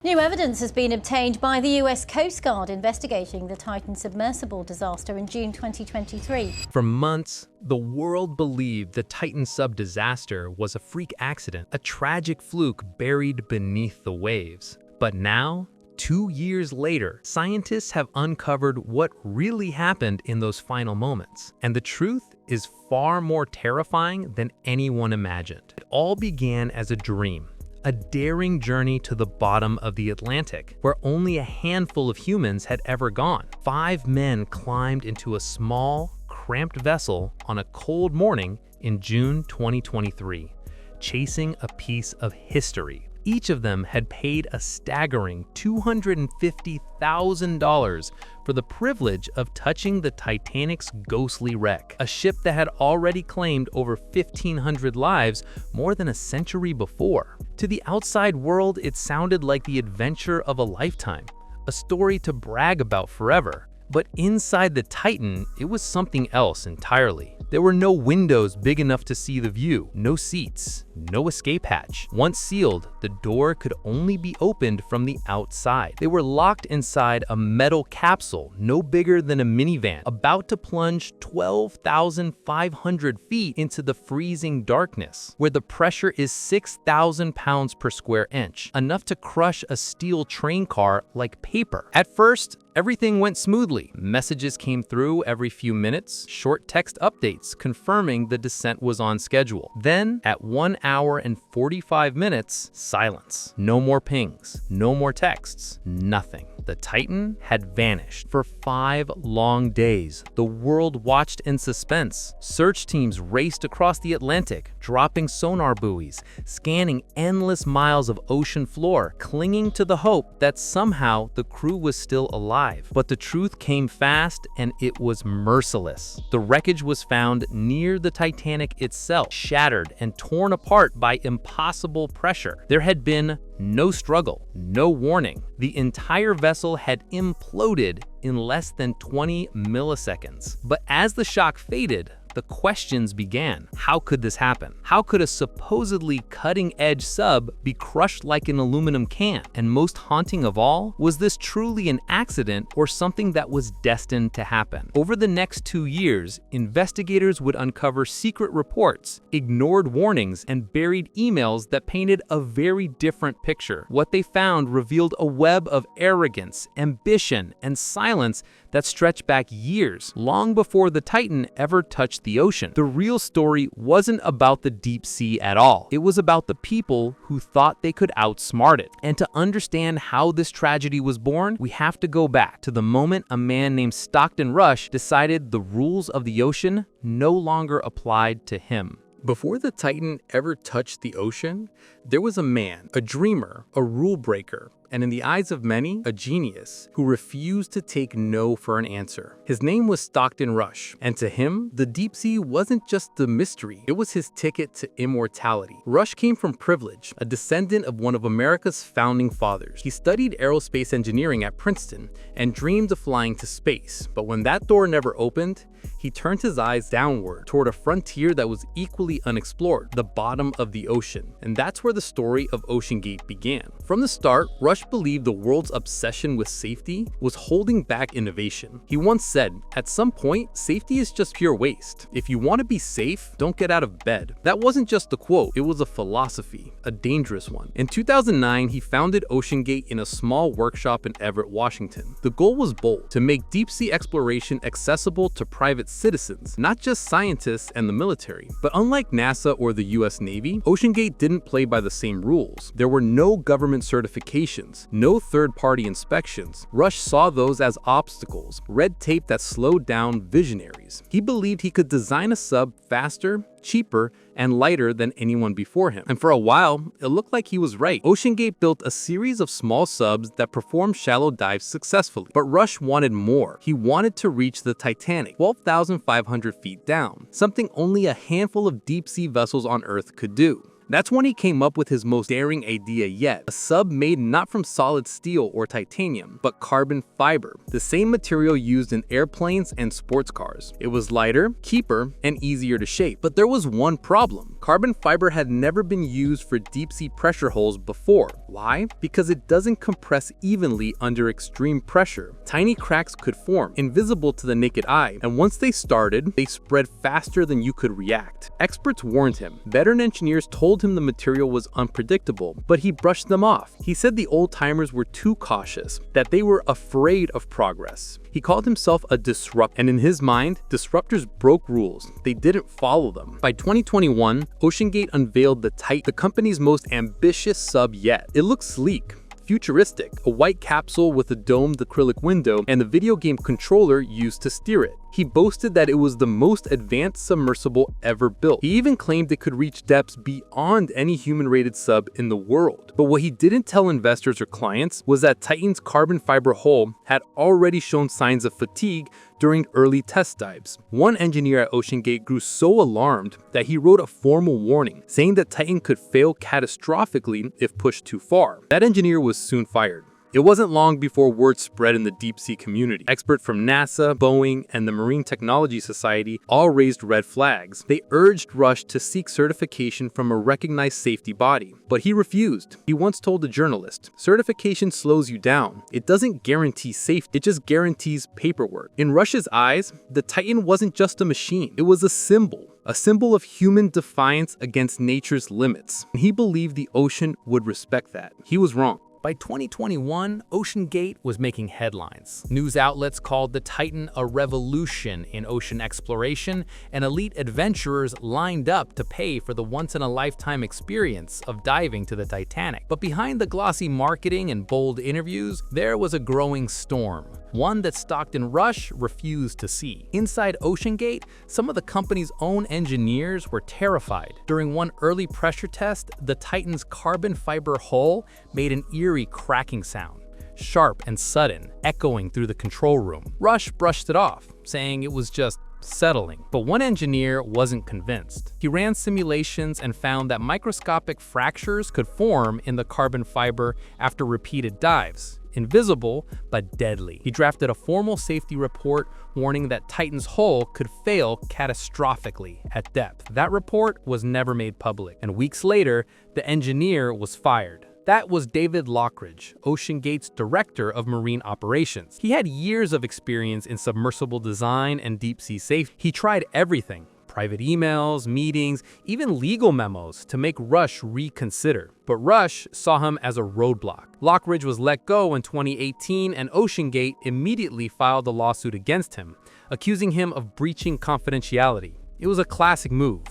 New evidence has been obtained by the US Coast Guard investigating the Titan submersible disaster in June 2023. For months, the world believed the Titan sub disaster was a freak accident, a tragic fluke buried beneath the waves. But now, 2 years later, scientists have uncovered what really happened in those final moments. And the truth is far more terrifying than anyone imagined. It all began as a dream. A daring journey to the bottom of the Atlantic, where only a handful of humans had ever gone. 5 men climbed into a small, cramped vessel on a cold morning in June 2023, chasing a piece of history. Each of them had paid a staggering $250,000 for the privilege of touching the Titanic's ghostly wreck, a ship that had already claimed over 1,500 lives more than a century before. To the outside world, it sounded like the adventure of a lifetime, a story to brag about forever. But inside the Titan, it was something else entirely. There were no windows big enough to see the view, no seats, no escape hatch. Once sealed, the door could only be opened from the outside. They were locked inside a metal capsule no bigger than a minivan, about to plunge 12,500 feet into the freezing darkness, where the pressure is 6,000 pounds per square inch, enough to crush a steel train car like paper. At first, everything went smoothly. Messages came through every few minutes, short text updates confirming the descent was on schedule. Then, at 1 hour and 45 minutes, silence. No more pings, no more texts, nothing. The Titan had vanished. For 5 long days, the world watched in suspense. Search teams raced across the Atlantic, dropping sonar buoys, scanning endless miles of ocean floor, clinging to the hope that somehow the crew was still alive. But the truth came fast, and it was merciless. The wreckage was found near the Titanic itself, shattered and torn apart by impossible pressure. There had been no struggle, no warning. The entire vessel had imploded in less than 20 milliseconds. But as the shock faded, the questions began. How could this happen? How could a supposedly cutting-edge sub be crushed like an aluminum can? And most haunting of all, was this truly an accident or something that was destined to happen? Over the next 2 years, investigators would uncover secret reports, ignored warnings, and buried emails that painted a very different picture. What they found revealed a web of arrogance, ambition, and silence that stretched back years, long before the Titan ever touched the ocean. The real story wasn't about the deep sea at all. It was about the people who thought they could outsmart it. And to understand how this tragedy was born, we have to go back to the moment a man named Stockton Rush decided the rules of the ocean no longer applied to him. Before the Titan ever touched the ocean, there was a man, a dreamer, a rule breaker, and in the eyes of many, a genius who refused to take no for an answer. His name was Stockton Rush, and to him, the deep sea wasn't just a mystery, it was his ticket to immortality. Rush came from privilege, a descendant of one of America's founding fathers. He studied aerospace engineering at Princeton and dreamed of flying to space, but when that door never opened, he turned his eyes downward toward a frontier that was equally unexplored, the bottom of the ocean. And that's where the story of OceanGate began. From the start, Rush believed the world's obsession with safety was holding back innovation. He once said, "At some point, safety is just pure waste. If you want to be safe, don't get out of bed." That wasn't just a quote, it was a philosophy, a dangerous one. In 2009, he founded OceanGate in a small workshop in Everett, Washington. The goal was bold: to make deep-sea exploration accessible to private citizens, not just scientists and the military. But unlike NASA or the US Navy, OceanGate didn't play by the same rules. There were no government certifications, no third-party inspections. Rush saw those as obstacles, red tape that slowed down visionaries. He believed he could design a sub faster, cheaper, and lighter than anyone before him. And for a while, it looked like he was right. OceanGate built a series of small subs that performed shallow dives successfully. But Rush wanted more. He wanted to reach the Titanic, 12,500 feet down, something only a handful of deep-sea vessels on Earth could do. That's when he came up with his most daring idea yet, a sub made not from solid steel or titanium, but carbon fiber, the same material used in airplanes and sports cars. It was lighter, cheaper, and easier to shape. But there was one problem. Carbon fiber had never been used for deep-sea pressure hulls before. Why? Because it doesn't compress evenly under extreme pressure. Tiny cracks could form, invisible to the naked eye, and once they started, they spread faster than you could react. Experts warned him. Veteran engineers told him the material was unpredictable, but he brushed them off. He said the old-timers were too cautious, that they were afraid of progress. He called himself a disruptor, and in his mind, disruptors broke rules. They didn't follow them. By 2021, OceanGate unveiled the Titan, the company's most ambitious sub yet. It looks sleek, futuristic, a white capsule with a domed acrylic window and the video game controller used to steer it. He boasted that it was the most advanced submersible ever built. He even claimed it could reach depths beyond any human-rated sub in the world. But what he didn't tell investors or clients was that Titan's carbon fiber hull had already shown signs of fatigue during early test dives. One engineer at OceanGate grew so alarmed that he wrote a formal warning, saying that Titan could fail catastrophically if pushed too far. That engineer was soon fired. It wasn't long before word spread in the deep-sea community. Experts from NASA, Boeing, and the Marine Technology Society all raised red flags. They urged Rush to seek certification from a recognized safety body, but he refused. He once told a journalist, "Certification slows you down. It doesn't guarantee safety, it just guarantees paperwork." In Rush's eyes, the Titan wasn't just a machine, it was a symbol of human defiance against nature's limits. He believed the ocean would respect that. He was wrong. By 2021, OceanGate was making headlines. News outlets called the Titan a revolution in ocean exploration, and elite adventurers lined up to pay for the once-in-a-lifetime experience of diving to the Titanic. But behind the glossy marketing and bold interviews, there was a growing storm, one that Stockton Rush refused to see. Inside OceanGate, some of the company's own engineers were terrified. During one early pressure test, the Titan's carbon fiber hull made an eerie cracking sound, sharp and sudden, echoing through the control room. Rush brushed it off, saying it was just settling. But one engineer wasn't convinced. He ran simulations and found that microscopic fractures could form in the carbon fiber after repeated dives. Invisible, but deadly. He drafted a formal safety report warning that Titan's hull could fail catastrophically at depth. That report was never made public, and weeks later, the engineer was fired. That was David Lockridge, OceanGate's director of marine operations. He had years of experience in submersible design and deep-sea safety. He tried everything: private emails, meetings, even legal memos to make Rush reconsider. But Rush saw him as a roadblock. Lockridge was let go in 2018, and OceanGate immediately filed a lawsuit against him, accusing him of breaching confidentiality. It was a classic move.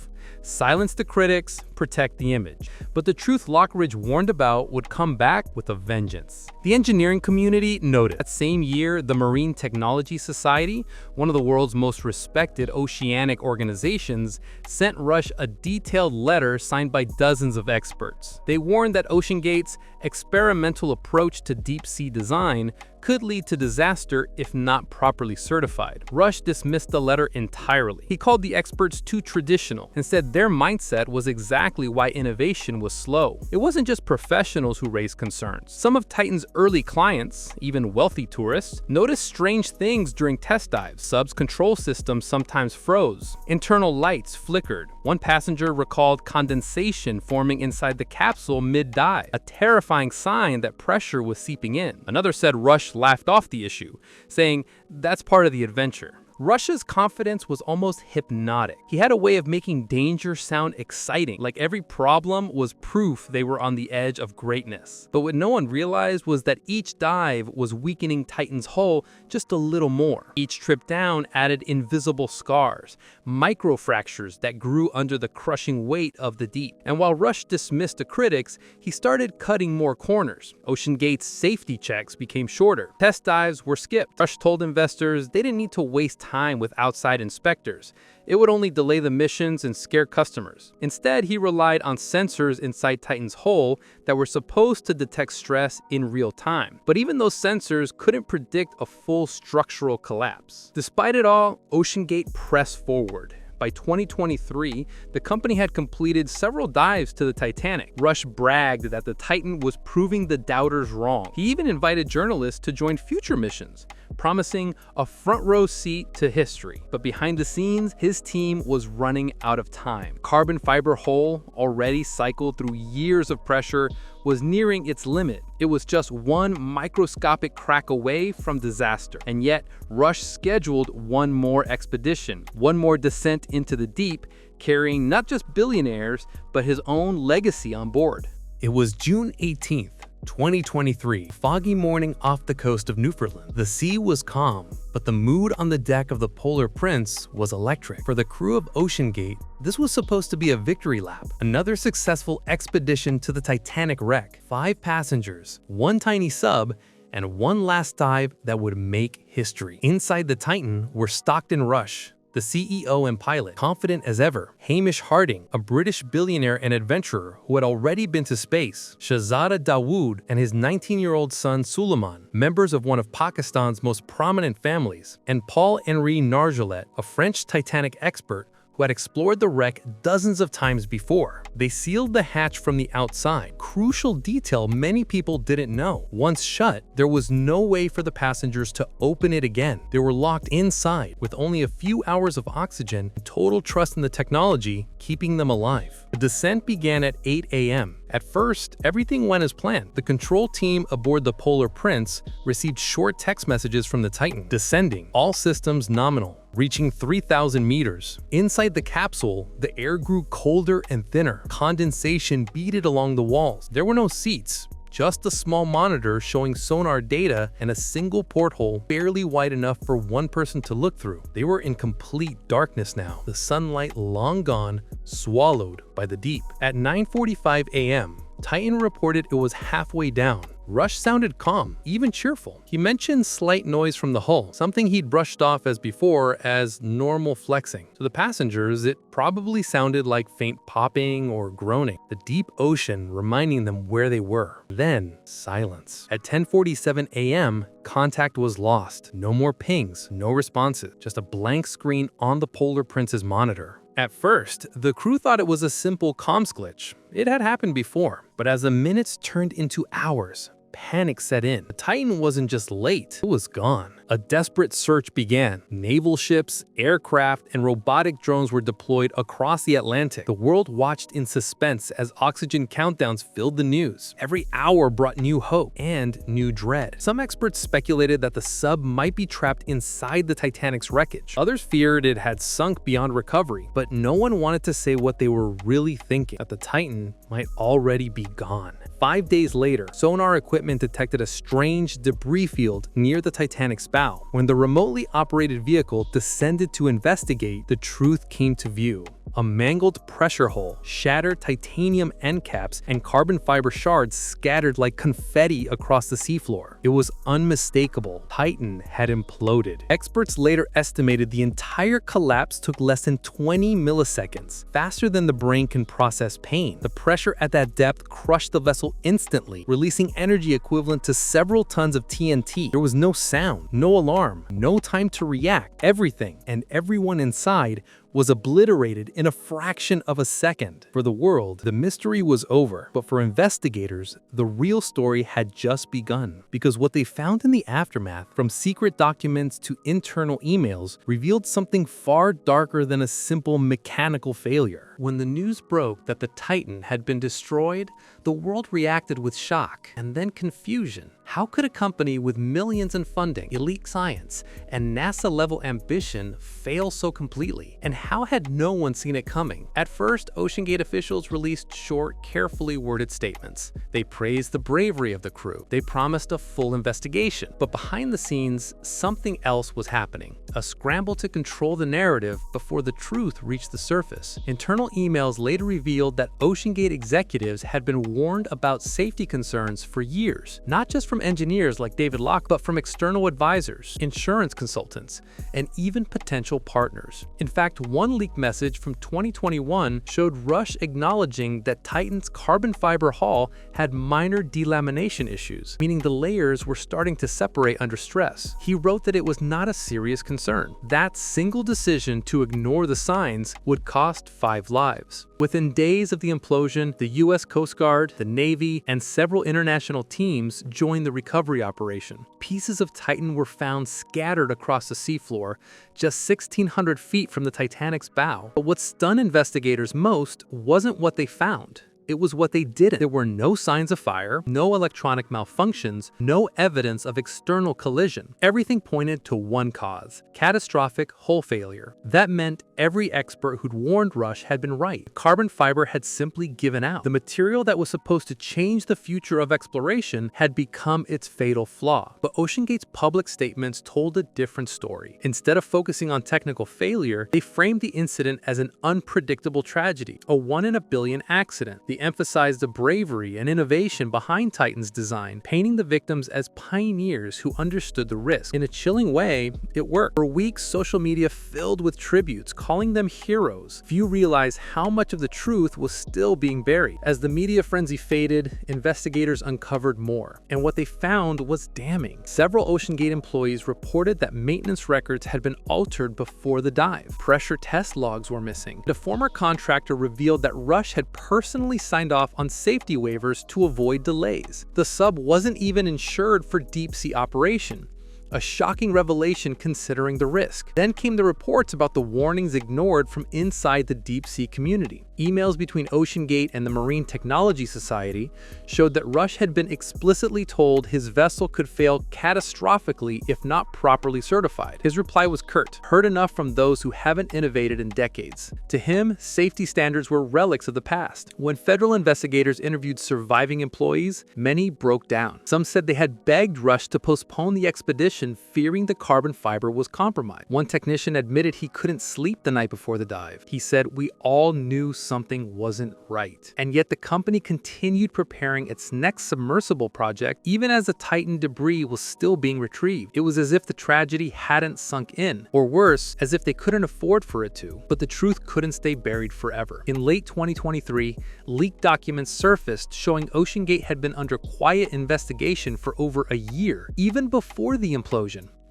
Silence the critics, protect the image. But the truth Lockridge warned about would come back with a vengeance. The engineering community noted. That same year, the Marine Technology Society, one of the world's most respected oceanic organizations, sent Rush a detailed letter signed by dozens of experts. They warned that OceanGate's experimental approach to deep-sea design could lead to disaster if not properly certified. Rush dismissed the letter entirely. He called the experts too traditional and said their mindset was exactly why innovation was slow. It wasn't just professionals who raised concerns. Some of Titan's early clients, even wealthy tourists, noticed strange things during test dives. Sub's control system sometimes froze. Internal lights flickered. One passenger recalled condensation forming inside the capsule mid-dive, a terrifying sign that pressure was seeping in. Another said Rush laughed off the issue, saying that's part of the adventure. Rush's confidence was almost hypnotic. He had a way of making danger sound exciting, like every problem was proof they were on the edge of greatness. But what no one realized was that each dive was weakening Titan's hull just a little more. Each trip down added invisible scars, microfractures that grew under the crushing weight of the deep. And while Rush dismissed the critics, he started cutting more corners. OceanGate's safety checks became shorter. Test dives were skipped. Rush told investors they didn't need to waste time with outside inspectors. It would only delay the missions and scare customers. Instead, he relied on sensors inside Titan's hull that were supposed to detect stress in real time. But even those sensors couldn't predict a full structural collapse. Despite it all, OceanGate pressed forward. By 2023, the company had completed several dives to the Titanic. Rush bragged that the Titan was proving the doubters wrong. He even invited journalists to join future missions, promising a front-row seat to history. But behind the scenes, his team was running out of time. Carbon fiber hull, already cycled through years of pressure, was nearing its limit. It was just one microscopic crack away from disaster. And yet, Rush scheduled one more expedition, one more descent into the deep, carrying not just billionaires, but his own legacy on board. It was June 18th. 2023, foggy morning off the coast of Newfoundland. The sea was calm, but the mood on the deck of the Polar Prince was electric. For the crew of OceanGate, this was supposed to be a victory lap. Another successful expedition to the Titanic wreck. 5 passengers, 1 tiny sub, and one last dive that would make history. Inside the Titan were Stockton Rush, the CEO and pilot, confident as ever; Hamish Harding, a British billionaire and adventurer who had already been to space; Shahzada Dawood and his 19-year-old son Suleiman, members of one of Pakistan's most prominent families; and Paul-Henri Nargeolet, a French Titanic expert who had explored the wreck dozens of times before. They sealed the hatch from the outside, crucial detail many people didn't know. Once shut, there was no way for the passengers to open it again. They were locked inside with only a few hours of oxygen and total trust in the technology keeping them alive. The descent began at 8 a.m. At first, everything went as planned. The control team aboard the Polar Prince received short text messages from the Titan, descending, all systems nominal, reaching 3,000 meters. Inside the capsule, the air grew colder and thinner. Condensation beaded along the walls. There were no seats, just a small monitor showing sonar data and a single porthole barely wide enough for one person to look through. They were in complete darkness now, the sunlight long gone, swallowed by the deep. At 9:45 a.m., Titan reported it was halfway down. Rush sounded calm, even cheerful. He mentioned slight noise from the hull, something he'd brushed off as before as normal flexing. To the passengers, it probably sounded like faint popping or groaning, the deep ocean reminding them where they were. Then, silence. At 10:47 a.m., contact was lost. No more pings, no responses, just a blank screen on the Polar Prince's monitor. At first, the crew thought it was a simple comms glitch. It had happened before, but as the minutes turned into hours, panic set in. The Titan wasn't just late, it was gone. A desperate search began. Naval ships, aircraft, and robotic drones were deployed across the Atlantic. The world watched in suspense as oxygen countdowns filled the news. Every hour brought new hope and new dread. Some experts speculated that the sub might be trapped inside the Titanic's wreckage. Others feared it had sunk beyond recovery, but no one wanted to say what they were really thinking, that the Titan might already be gone. 5 days later, sonar equipment detected a strange debris field near the Titanic's bow. When the remotely operated vehicle descended to investigate, the truth came to view. A mangled pressure hull, shattered titanium end caps, and carbon fiber shards scattered like confetti across the seafloor. It was unmistakable. Titan had imploded. Experts later estimated the entire collapse took less than 20 milliseconds, faster than the brain can process pain. The pressure at that depth crushed the vessel instantly, releasing energy equivalent to several tons of TNT. There was no sound, no alarm, no time to react. Everything and everyone inside was obliterated in a fraction of a second. For the world, the mystery was over, but for investigators, the real story had just begun. Because what they found in the aftermath, from secret documents to internal emails, revealed something far darker than a simple mechanical failure. When the news broke that the Titan had been destroyed, the world reacted with shock and then confusion. How could a company with millions in funding, elite science, and NASA-level ambition fail so completely? And how had no one seen it coming? At first, OceanGate officials released short, carefully worded statements. They praised the bravery of the crew. They promised a full investigation. But behind the scenes, something else was happening. A scramble to control the narrative before the truth reached the surface. Internal Internal emails later revealed that OceanGate executives had been warned about safety concerns for years, not just from engineers like David Locke, but from external advisors, insurance consultants, and even potential partners. In fact, one leaked message from 2021 showed Rush acknowledging that Titan's carbon fiber hull had minor delamination issues, meaning the layers were starting to separate under stress. He wrote that it was not a serious concern. That single decision to ignore the signs would cost 5 lives. Within days of the implosion, the U.S. Coast Guard, the Navy, and several international teams joined the recovery operation. Pieces of Titan were found scattered across the seafloor, just 1,600 feet from the Titanic's bow. But what stunned investigators most wasn't what they found. It was what they didn't. There were no signs of fire, no electronic malfunctions, no evidence of external collision. Everything pointed to one cause: catastrophic hull failure. That meant every expert who'd warned Rush had been right. Carbon fiber had simply given out. The material that was supposed to change the future of exploration had become its fatal flaw. But OceanGate's public statements told a different story. Instead of focusing on technical failure, they framed the incident as an unpredictable tragedy, a 1 in a billion accident. They emphasized the bravery and innovation behind Titan's design, painting the victims as pioneers who understood the risk. In a chilling way, it worked. For weeks, social media filled with tributes, calling them heroes. Few realized how much of the truth was still being buried. As the media frenzy faded, investigators uncovered more. And what they found was damning. Several OceanGate employees reported that maintenance records had been altered before the dive. Pressure test logs were missing. The former contractor revealed that Rush had personally signed off on safety waivers to avoid delays. The sub wasn't even insured for deep-sea operation. A shocking revelation considering the risk. Then came the reports about the warnings ignored from inside the deep-sea community. Emails between OceanGate and the Marine Technology Society showed that Rush had been explicitly told his vessel could fail catastrophically if not properly certified. His reply was curt, heard enough from those who haven't innovated in decades. To him, safety standards were relics of the past. When federal investigators interviewed surviving employees, many broke down. Some said they had begged Rush to postpone the expedition, fearing the carbon fiber was compromised. One technician admitted he couldn't sleep the night before the dive. He said, "We all knew something wasn't right." And yet the company continued preparing its next submersible project, even as the Titan debris was still being retrieved. It was as if the tragedy hadn't sunk in, or worse, as if they couldn't afford for it to. But the truth couldn't stay buried forever. In late 2023, leaked documents surfaced showing OceanGate had been under quiet investigation for over a year, even before the implosion.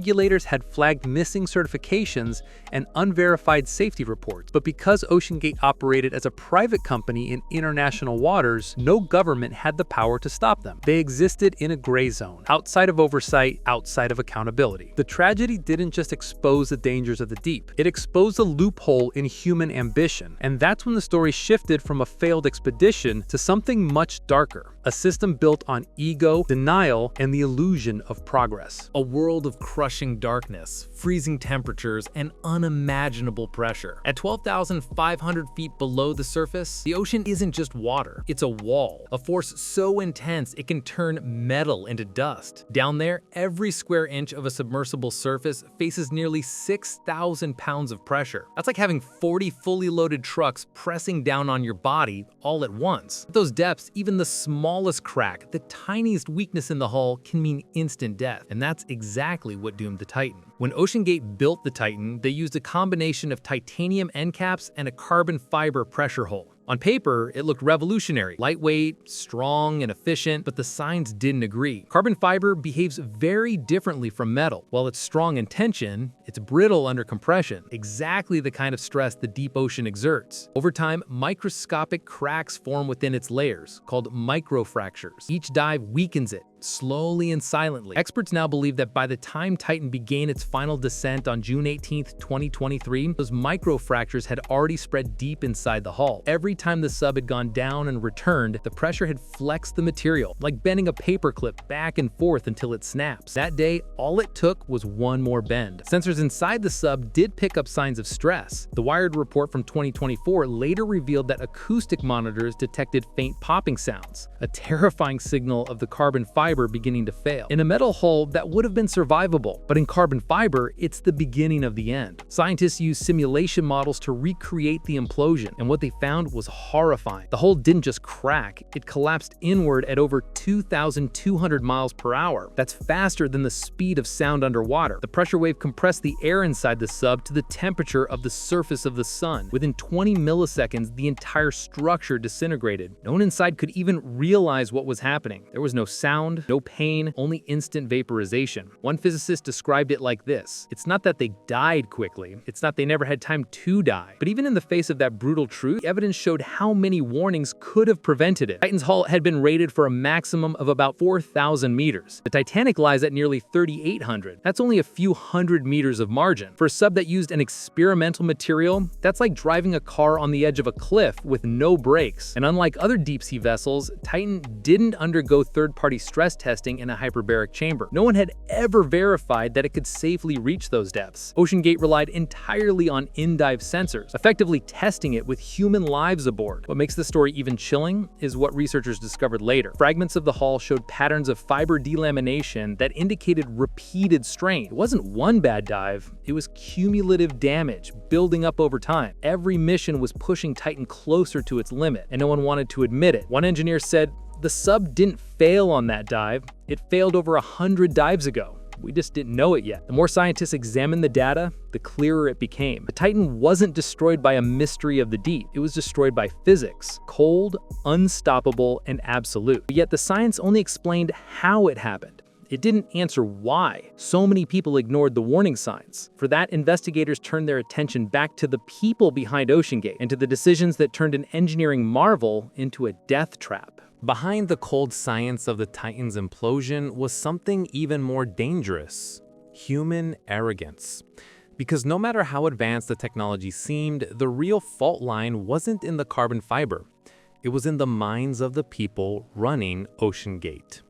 Regulators had flagged missing certifications and unverified safety reports, but because OceanGate operated as a private company in international waters, no government had the power to stop them. They existed in a gray zone, outside of oversight, outside of accountability. The tragedy didn't just expose the dangers of the deep, it exposed a loophole in human ambition. And that's when the story shifted from a failed expedition to something much darker, a system built on ego, denial, and the illusion of progress. A world of crushing darkness, freezing temperatures, and unimaginable pressure. At 12,500 feet below the surface, the ocean isn't just water, it's a wall, a force so intense it can turn metal into dust. Down there, every square inch of a submersible surface faces nearly 6,000 pounds of pressure. That's like having 40 fully loaded trucks pressing down on your body all at once. At those depths, even the smallest crack, the tiniest weakness in the hull can mean instant death, and that's exactly what doomed the Titan. When OceanGate built the Titan, they used a combination of titanium end caps and a carbon fiber pressure hull. On paper, it looked revolutionary, lightweight, strong, and efficient, but the signs didn't agree. Carbon fiber behaves very differently from metal. While it's strong in tension, it's brittle under compression, exactly the kind of stress the deep ocean exerts. Over time, microscopic cracks form within its layers, called microfractures. Each dive weakens it, slowly and silently. Experts now believe that by the time Titan began its final descent on June 18, 2023, those microfractures had already spread deep inside the hull. Every time the sub had gone down and returned, the pressure had flexed the material, like bending a paperclip back and forth until it snaps. That day, all it took was one more bend. Sensors inside the sub did pick up signs of stress. The Wired report from 2024 later revealed that acoustic monitors detected faint popping sounds, a terrifying signal of the carbon fiber fiber beginning to fail. In a metal hull, that would have been survivable, but in carbon fiber, it's the beginning of the end. Scientists used simulation models to recreate the implosion, and what they found was horrifying. The hull didn't just crack, it collapsed inward at over 2,200 miles per hour. That's faster than the speed of sound underwater. The pressure wave compressed the air inside the sub to the temperature of the surface of the sun. Within 20 milliseconds, the entire structure disintegrated. No one inside could even realize what was happening. There was no sound, no pain, only instant vaporization. One physicist described it like this: "It's not that they died quickly, it's not they never had time to die." But even in the face of that brutal truth, evidence showed how many warnings could have prevented it. Titan's hull had been rated for a maximum of about 4,000 meters. The Titanic lies at nearly 3,800. That's only a few hundred meters of margin. For a sub that used an experimental material, that's like driving a car on the edge of a cliff with no brakes. And unlike other deep-sea vessels, Titan didn't undergo third-party stress testing in a hyperbaric chamber. No one had ever verified that it could safely reach those depths. OceanGate relied entirely on in-dive sensors, effectively testing it with human lives aboard. What makes the story even chilling is what researchers discovered later. Fragments of the hull showed patterns of fiber delamination that indicated repeated strain. It wasn't one bad dive, it was cumulative damage building up over time. Every mission was pushing Titan closer to its limit, and no one wanted to admit it. One engineer said, "The sub didn't fail on that dive, it failed over 100 dives ago. We just didn't know it yet." The more scientists examined the data, the clearer it became. The Titan wasn't destroyed by a mystery of the deep. It was destroyed by physics, cold, unstoppable, and absolute. Yet the science only explained how it happened. It didn't answer why. So many people ignored the warning signs. For that, investigators turned their attention back to the people behind OceanGate and to the decisions that turned an engineering marvel into a death trap. Behind the cold science of the Titan's implosion was something even more dangerous: human arrogance. Because no matter how advanced the technology seemed, the real fault line wasn't in the carbon fiber. It was in the minds of the people running OceanGate.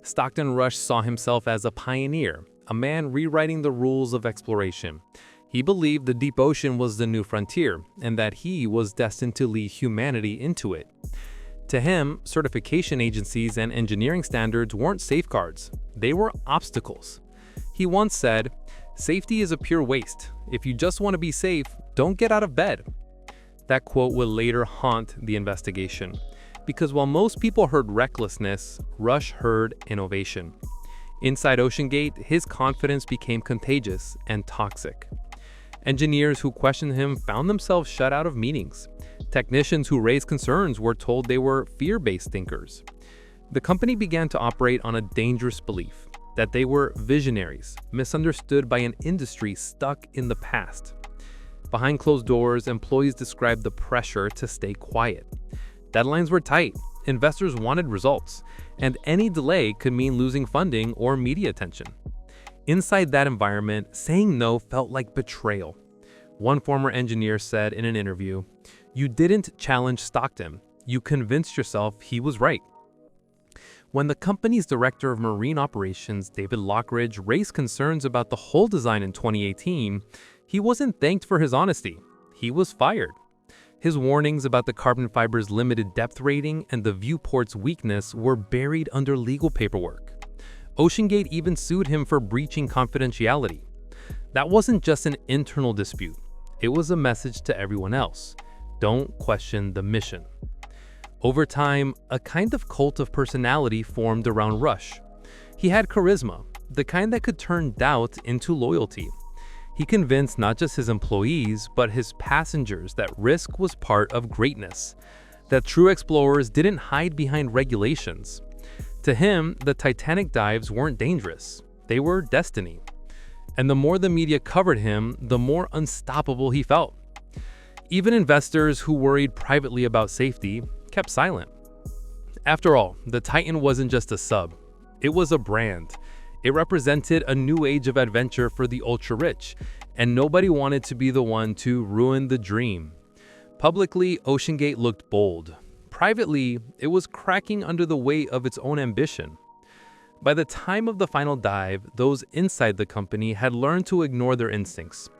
Stockton Rush saw himself as a pioneer, a man rewriting the rules of exploration. He believed the deep ocean was the new frontier, and that he was destined to lead humanity into it. To him, certification agencies and engineering standards weren't safeguards, they were obstacles. He once said, "Safety is a pure waste. If you just want to be safe, don't get out of bed." That quote would later haunt the investigation, because while most people heard recklessness, Rush heard innovation. Inside OceanGate, his confidence became contagious and toxic. Engineers who questioned him found themselves shut out of meetings. Technicians who raised concerns were told they were fear-based thinkers. The company began to operate on a dangerous belief that they were visionaries, misunderstood by an industry stuck in the past. Behind closed doors, employees described the pressure to stay quiet. Deadlines were tight, investors wanted results, and any delay could mean losing funding or media attention. Inside that environment, saying no felt like betrayal. One former engineer said in an interview, "You didn't challenge Stockton, you convinced yourself he was right." When the company's director of marine operations, David Lockridge, raised concerns about the hull design in 2018, he wasn't thanked for his honesty, he was fired. His warnings about the carbon fiber's limited depth rating and the viewport's weakness were buried under legal paperwork. OceanGate even sued him for breaching confidentiality. That wasn't just an internal dispute, it was a message to everyone else: don't question the mission. Over time, a kind of cult of personality formed around Rush. He had charisma, the kind that could turn doubt into loyalty. He convinced not just his employees, but his passengers that risk was part of greatness, that true explorers didn't hide behind regulations. To him, the Titanic dives weren't dangerous, they were destiny. And the more the media covered him, the more unstoppable he felt. Even investors who worried privately about safety kept silent. After all, the Titan wasn't just a sub, it was a brand. It represented a new age of adventure for the ultra-rich, and nobody wanted to be the one to ruin the dream. Publicly, OceanGate looked bold. Privately, it was cracking under the weight of its own ambition. By the time of the final dive, those inside the company had learned to ignore their instincts.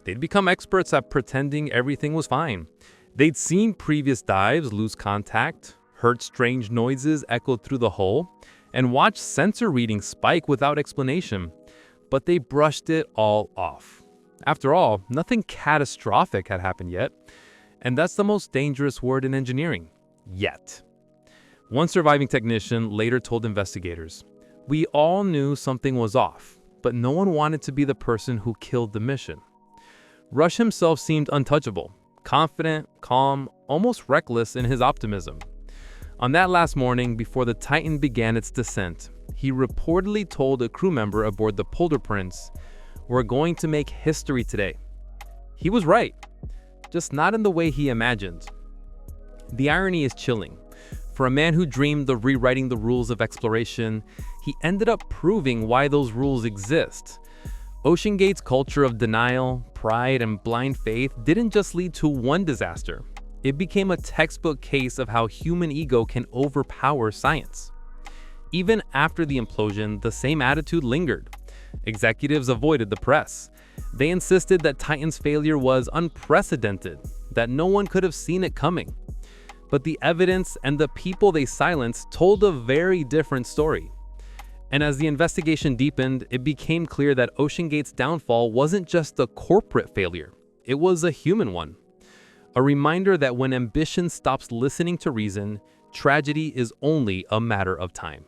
They'd become experts at pretending everything was fine. They'd seen previous dives lose contact, heard strange noises echoed through the hull, and watched sensor readings spike without explanation, but they brushed it all off. After all, nothing catastrophic had happened yet, and that's the most dangerous word in engineering, yet. One surviving technician later told investigators, "We all knew something was off, but no one wanted to be the person who killed the mission." Rush himself seemed untouchable, confident, calm, almost reckless in his optimism. On that last morning, before the Titan began its descent, he reportedly told a crew member aboard the Polar Prince, "We're going to make history today." He was right, just not in the way he imagined. The irony is chilling. For a man who dreamed of rewriting the rules of exploration, he ended up proving why those rules exist. OceanGate's culture of denial, pride, and blind faith didn't just lead to one disaster. It became a textbook case of how human ego can overpower science. Even after the implosion, the same attitude lingered. Executives avoided the press. They insisted that Titan's failure was unprecedented, that no one could have seen it coming. But the evidence and the people they silenced told a very different story. And as the investigation deepened, it became clear that OceanGate's downfall wasn't just a corporate failure, it was a human one. A reminder that when ambition stops listening to reason, tragedy is only a matter of time.